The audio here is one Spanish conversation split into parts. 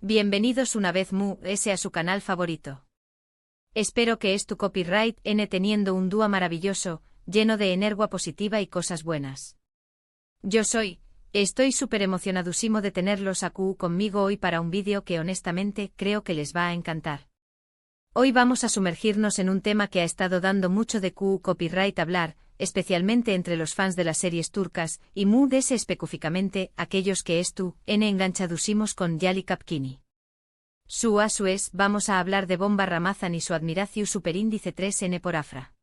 Bienvenidos una vez ese a su canal favorito. Espero que es tu copyright N teniendo un dúo maravilloso, lleno de energía positiva y cosas buenas. Estoy súper emocionadísimo de tenerlos aquí conmigo hoy para un vídeo que honestamente creo que les va a encantar. Hoy vamos a sumergirnos en un tema que ha estado dando mucho de copyright hablar, especialmente entre los fans de las series turcas, y ese específicamente aquellos que enganchadusimos con Yali Kapkini. Vamos a hablar de Bomba Ramazan y su admiración superíndice 3N por Afra.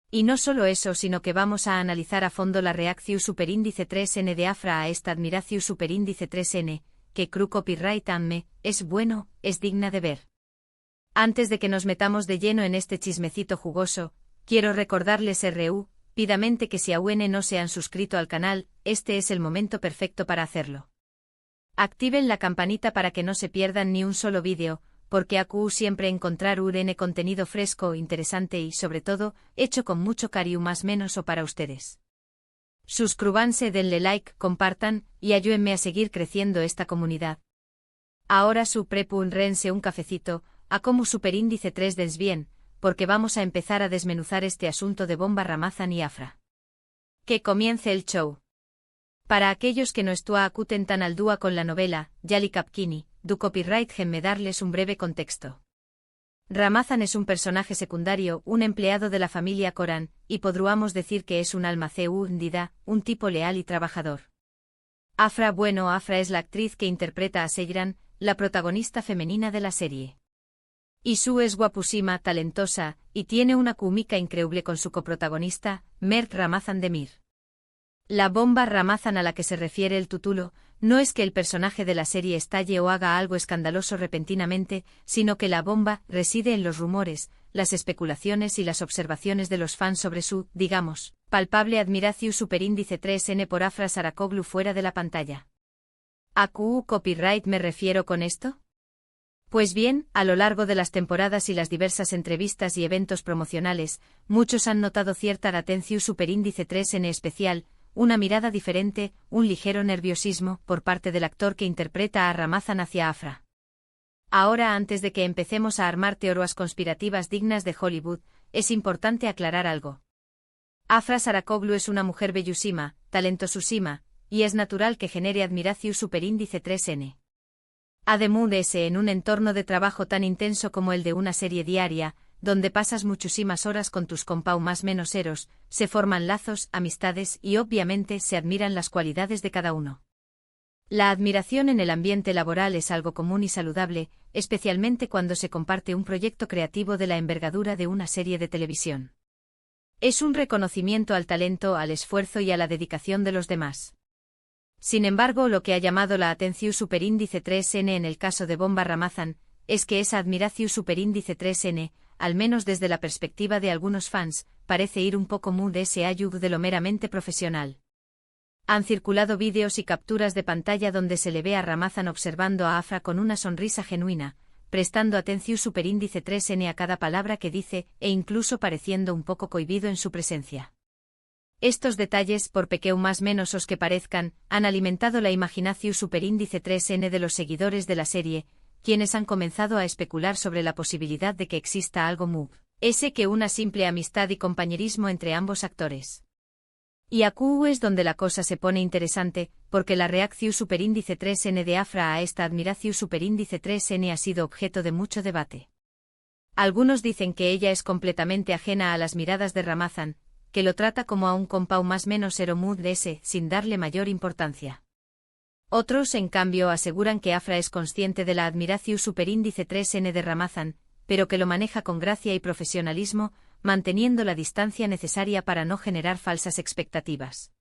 Y no solo eso, sino que vamos a analizar a fondo la reacción superíndice 3N de Afra a esta admiración superíndice 3N, que copyright es bueno, es digna de ver. Antes de que nos metamos de lleno en este chismecito jugoso, quiero recordarles rápidamente que si aún no se han suscrito al canal, este es el momento perfecto para hacerlo. Activen la campanita para que no se pierdan ni un solo vídeo, porque aquí siempre encontrar contenido fresco, interesante y sobre todo, hecho con mucho cariño más menos o para ustedes. Suscríbanse, denle like, compartan, y ayúdenme a seguir creciendo esta comunidad. Ahora rense un cafecito, a como superíndice 3 des bien, porque vamos a empezar a desmenuzar este asunto de Bomba Ramazan y Afra. Que comience el show. Para aquellos que no acuten tan al dúo con la novela, Yali Kapkini, du copyright me darles un breve contexto. Ramazan es un personaje secundario, un empleado de la familia Koran, y podríamos decir que es un alma hundida, un tipo leal y trabajador. Afra es la actriz que interpreta a Seyran, la protagonista femenina de la serie. Isu es guapúsima, talentosa, y tiene una química increíble con su coprotagonista, Mert Ramazan Demir. La bomba Ramazan a la que se refiere el título, no es que el personaje de la serie estalle o haga algo escandaloso repentinamente, sino que la bomba reside en los rumores, las especulaciones y las observaciones de los fans sobre su, digamos, palpable admiración superíndice 3N por Afra Saracoglu fuera de la pantalla. ¿A copyright me refiero con esto? Pues bien, a lo largo de las temporadas y las diversas entrevistas y eventos promocionales, muchos han notado cierta latencia superíndice 3N especial, una mirada diferente, un ligero nerviosismo por parte del actor que interpreta a Ramazan hacia Afra. Ahora, antes de que empecemos a armar teorías conspirativas dignas de Hollywood, es importante aclarar algo. Afra Saracoglu es una mujer bellísima, talentosísima, y es natural que genere admiración superíndice 3N. Además en un entorno de trabajo tan intenso como el de una serie diaria, donde pasas muchísimas horas con tus compau más menos eros, se forman lazos, amistades y obviamente se admiran las cualidades de cada uno. La admiración en el ambiente laboral es algo común y saludable, especialmente cuando se comparte un proyecto creativo de la envergadura de una serie de televisión. Es un reconocimiento al talento, al esfuerzo y a la dedicación de los demás. Sin embargo, lo que ha llamado la atención superíndice 3N en el caso de Bomba Ramazan, es que esa admiración superíndice 3N, al menos desde la perspectiva de algunos fans, parece ir un poco de ese ayud de lo meramente profesional. Han circulado vídeos y capturas de pantalla donde se le ve a Ramazan observando a Afra con una sonrisa genuina, prestando atención superíndice 3N a cada palabra que dice, e incluso pareciendo un poco cohibido en su presencia. Estos detalles, por pequeño más menos os que parezcan, han alimentado la imaginación superíndice 3N de los seguidores de la serie, quienes han comenzado a especular sobre la posibilidad de que exista algo que una simple amistad y compañerismo entre ambos actores. Y aquí es donde la cosa se pone interesante, porque la reacción superíndice 3N de Afra a esta admiración superíndice 3N ha sido objeto de mucho debate. Algunos dicen que ella es completamente ajena a las miradas de Ramazan, que lo trata como a un compau más menos sin darle mayor importancia. Otros, en cambio, aseguran que Afra es consciente de la admiración superíndice 3N de Ramazan, pero que lo maneja con gracia y profesionalismo, manteniendo la distancia necesaria para no generar falsas expectativas.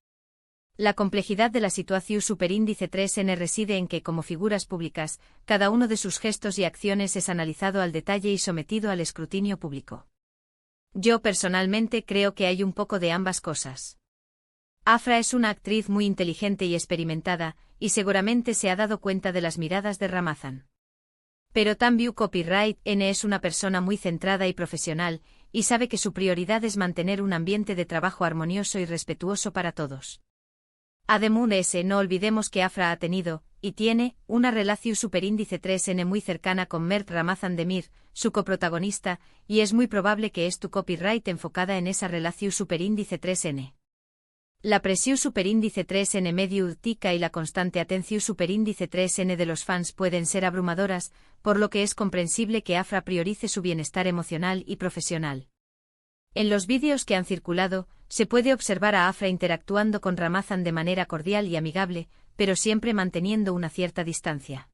La complejidad de la situación superíndice 3N reside en que, como figuras públicas, cada uno de sus gestos y acciones es analizado al detalle y sometido al escrutinio público. Yo personalmente creo que hay un poco de ambas cosas. Afra es una actriz muy inteligente y experimentada, y seguramente se ha dado cuenta de las miradas de Ramazan. Pero también copyright N es una persona muy centrada y profesional, y sabe que su prioridad es mantener un ambiente de trabajo armonioso y respetuoso para todos. Además, no olvidemos que Afra ha tenido, y tiene una relación superíndice 3n muy cercana con Mert Ramazan Demir, su coprotagonista, y es muy probable que es tu copyright enfocada en esa relación superíndice 3n. La presión superíndice 3n medio tica y la constante atención superíndice 3n de los fans pueden ser abrumadoras, por lo que es comprensible que Afra priorice su bienestar emocional y profesional. En los vídeos que han circulado, se puede observar a Afra interactuando con Ramazan de manera cordial y amigable, pero siempre manteniendo una cierta distancia.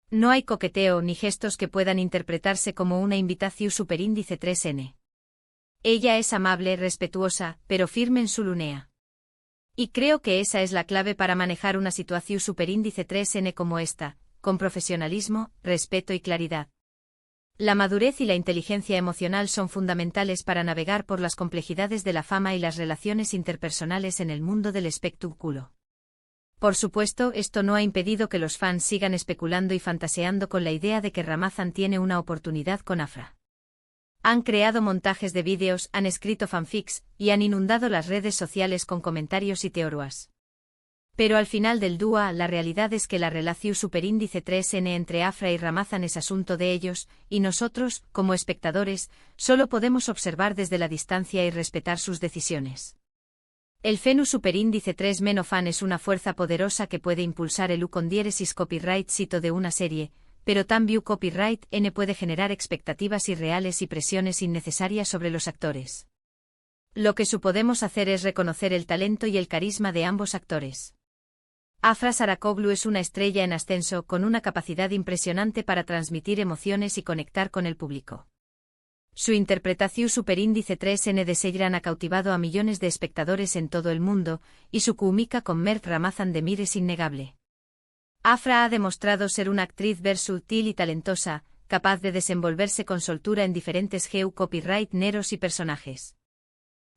No hay coqueteo ni gestos que puedan interpretarse como una invitación superíndice 3n. Ella es amable, respetuosa, pero firme en su lunea. Y creo que esa es la clave para manejar una situación superíndice 3n como esta, con profesionalismo, respeto y claridad. La madurez y la inteligencia emocional son fundamentales para navegar por las complejidades de la fama y las relaciones interpersonales en el mundo del espectáculo. Por supuesto, esto no ha impedido que los fans sigan especulando y fantaseando con la idea de que Ramazan tiene una oportunidad con Afra. Han creado montajes de vídeos, han escrito fanfics, y han inundado las redes sociales con comentarios y teorías. Pero al final del día, la realidad es que la relación superíndice 3n entre Afra y Ramazan es asunto de ellos, y nosotros, como espectadores, solo podemos observar desde la distancia y respetar sus decisiones. El Fenu superíndice 3 fan es una fuerza poderosa que puede impulsar el U-con-diéresis copyright sito de una serie, pero también copyright n puede generar expectativas irreales y presiones innecesarias sobre los actores. Lo que podemos hacer es reconocer el talento y el carisma de ambos actores. Afra Saracoglu es una estrella en ascenso con una capacidad impresionante para transmitir emociones y conectar con el público. Su interpretación superíndice 3n de Seyran ha cautivado a millones de espectadores en todo el mundo, y su química con Mert Ramazan Demir es innegable. Afra ha demostrado ser una actriz versátil y talentosa, capaz de desenvolverse con soltura en diferentes copyright neros y personajes.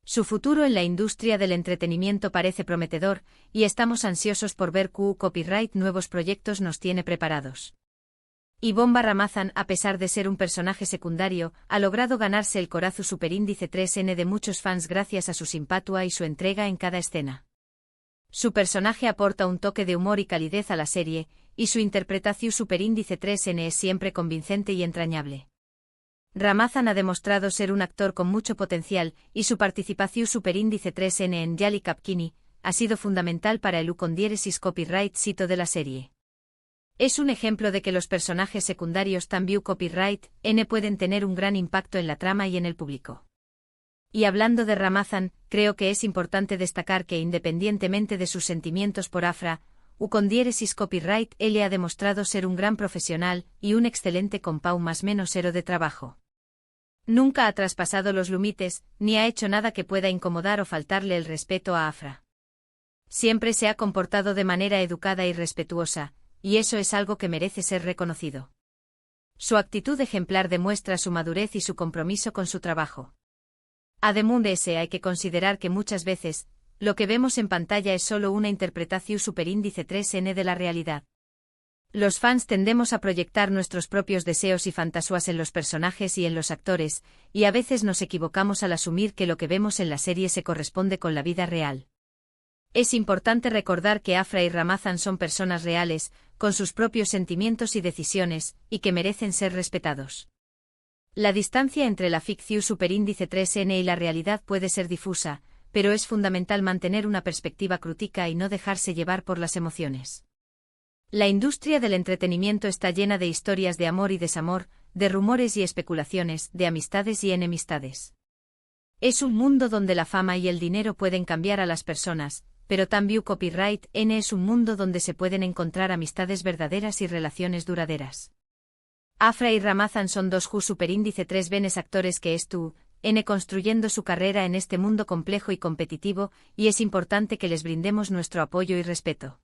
Su futuro en la industria del entretenimiento parece prometedor, y estamos ansiosos por ver qué copyright nuevos proyectos nos tiene preparados. Y Bomba Ramazan, a pesar de ser un personaje secundario, ha logrado ganarse el corazón superíndice 3n de muchos fans gracias a su simpatia y su entrega en cada escena. Su personaje aporta un toque de humor y calidez a la serie, y su interpretación superíndice 3n es siempre convincente y entrañable. Ramazan ha demostrado ser un actor con mucho potencial, y su participación superíndice 3n en Yali Kapkini ha sido fundamental para el U-con-diéresis copyright sito de la serie. Es un ejemplo de que los personajes secundarios también copyright n pueden tener un gran impacto en la trama y en el público. Y hablando de Ramazan, creo que es importante destacar que independientemente de sus sentimientos por Afra, U-con-diéresis copyright él ha demostrado ser un gran profesional y un excelente compau más menos héroe de trabajo. Nunca ha traspasado los límites, ni ha hecho nada que pueda incomodar o faltarle el respeto a Afra. Siempre se ha comportado de manera educada y respetuosa, y eso es algo que merece ser reconocido. Su actitud ejemplar demuestra su madurez y su compromiso con su trabajo. Además de ese, hay que considerar que muchas veces, lo que vemos en pantalla es solo una interpretación superíndice 3n de la realidad. Los fans tendemos a proyectar nuestros propios deseos y fantasías en los personajes y en los actores, y a veces nos equivocamos al asumir que lo que vemos en la serie se corresponde con la vida real. Es importante recordar que Afra y Ramazan son personas reales, con sus propios sentimientos y decisiones, y que merecen ser respetados. La distancia entre la ficción superíndice 3n y la realidad puede ser difusa, pero es fundamental mantener una perspectiva crítica y no dejarse llevar por las emociones. La industria del entretenimiento está llena de historias de amor y desamor, de rumores y especulaciones, de amistades y enemistades. Es un mundo donde la fama y el dinero pueden cambiar a las personas, pero también copyright n es un mundo donde se pueden encontrar amistades verdaderas y relaciones duraderas. Afra y Ramazan son dos superíndice 3 venes actores que n construyendo su carrera en este mundo complejo y competitivo, y es importante que les brindemos nuestro apoyo y respeto.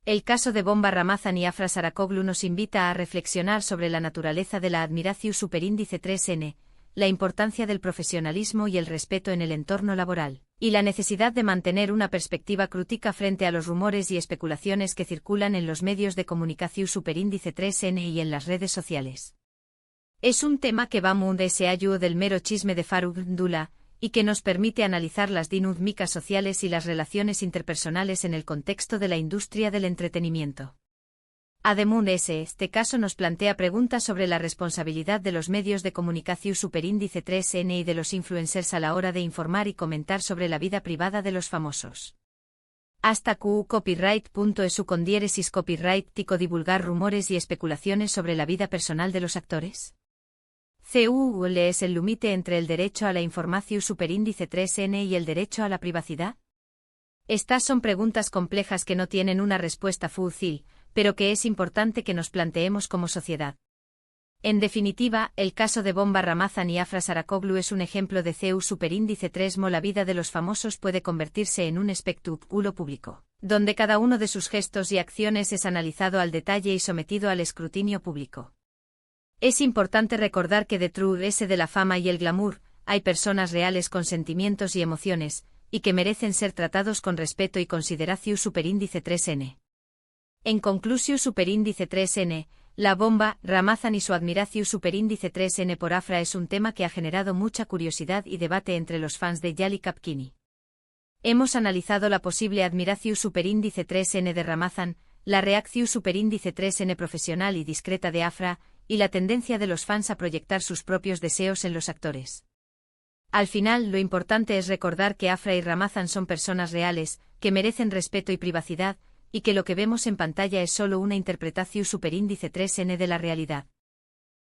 El caso de Bomba Ramazan y Afra Saracoglu nos invita a reflexionar sobre la naturaleza de la admiración superíndice 3n, la importancia del profesionalismo y el respeto en el entorno laboral, y la necesidad de mantener una perspectiva crítica frente a los rumores y especulaciones que circulan en los medios de comunicación superíndice 3n y en las redes sociales. Es un tema que va muy allá del mero chisme de farándula, y que nos permite analizar las dinámicas sociales y las relaciones interpersonales en el contexto de la industria del entretenimiento. Ademun este caso nos plantea preguntas sobre la responsabilidad de los medios de comunicación superíndice 3N y de los influencers a la hora de informar y comentar sobre la vida privada de los famosos. Hasta copyright.esu con diéresis copyright tico divulgar rumores y especulaciones sobre la vida personal de los actores. ¿Cuál es el límite entre el derecho a la información superíndice 3N y el derecho a la privacidad? Estas son preguntas complejas que no tienen una respuesta fácil, pero que es importante que nos planteemos como sociedad. En definitiva, el caso de Bomba Ramazan y Afra Saracoglu es un ejemplo de CEU superíndice 3. La vida de los famosos puede convertirse en un espectáculo público, donde cada uno de sus gestos y acciones es analizado al detalle y sometido al escrutinio público. Es importante recordar que detrás de la fama y el glamour, hay personas reales con sentimientos y emociones, y que merecen ser tratados con respeto y consideración superíndice 3N. En conclusión superíndice 3N, la bomba, Ramazan y su admiración superíndice 3N por Afra es un tema que ha generado mucha curiosidad y debate entre los fans de Yali Kapkini. Hemos analizado la posible admiración superíndice 3N de Ramazan, la reacción superíndice 3N profesional y discreta de Afra, y la tendencia de los fans a proyectar sus propios deseos en los actores. Al final, lo importante es recordar que Afra y Ramazan son personas reales, que merecen respeto y privacidad, y que lo que vemos en pantalla es solo una interpretación superíndice 3N de la realidad.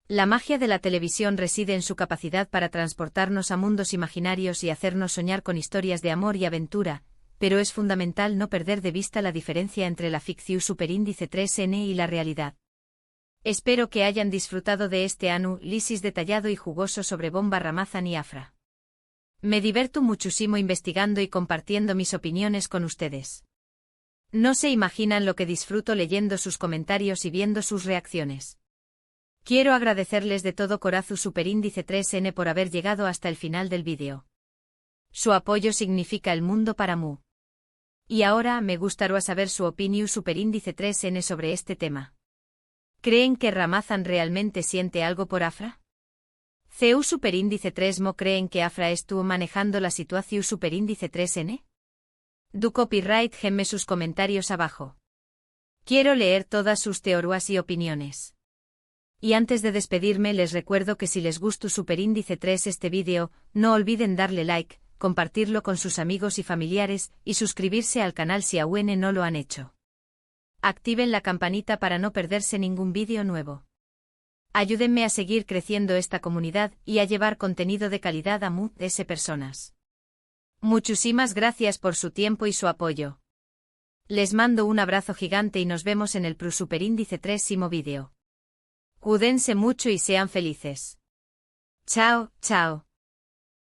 La magia de la televisión reside en su capacidad para transportarnos a mundos imaginarios y hacernos soñar con historias de amor y aventura, pero es fundamental no perder de vista la diferencia entre la ficción superíndice 3N y la realidad. Espero que hayan disfrutado de este análisis detallado y jugoso sobre Bomba Ramazan y Afra. Me divierto muchísimo investigando y compartiendo mis opiniones con ustedes. No se imaginan lo que disfruto leyendo sus comentarios y viendo sus reacciones. Quiero agradecerles de todo corazón superíndice 3N por haber llegado hasta el final del vídeo. Su apoyo significa el mundo para mí. Y ahora me gustaría saber su opinión superíndice 3N sobre este tema. ¿Creen que Ramazan realmente siente algo por Afra? ¿CEU superíndice 3Mo creen que Afra estuvo manejando la situación superíndice 3N? Du copyright gemme sus comentarios abajo. Quiero leer todas sus teorías y opiniones. Y antes de despedirme les recuerdo que si les gustó superíndice 3 este vídeo, no olviden darle like, compartirlo con sus amigos y familiares, y suscribirse al canal si aún no lo han hecho. Activen la campanita para no perderse ningún vídeo nuevo. Ayúdenme a seguir creciendo esta comunidad y a llevar contenido de calidad a muchas personas. Muchísimas gracias por su tiempo y su apoyo. Les mando un abrazo gigante y nos vemos en el superíndice 3º vídeo. Cuídense mucho y sean felices. Chao, chao.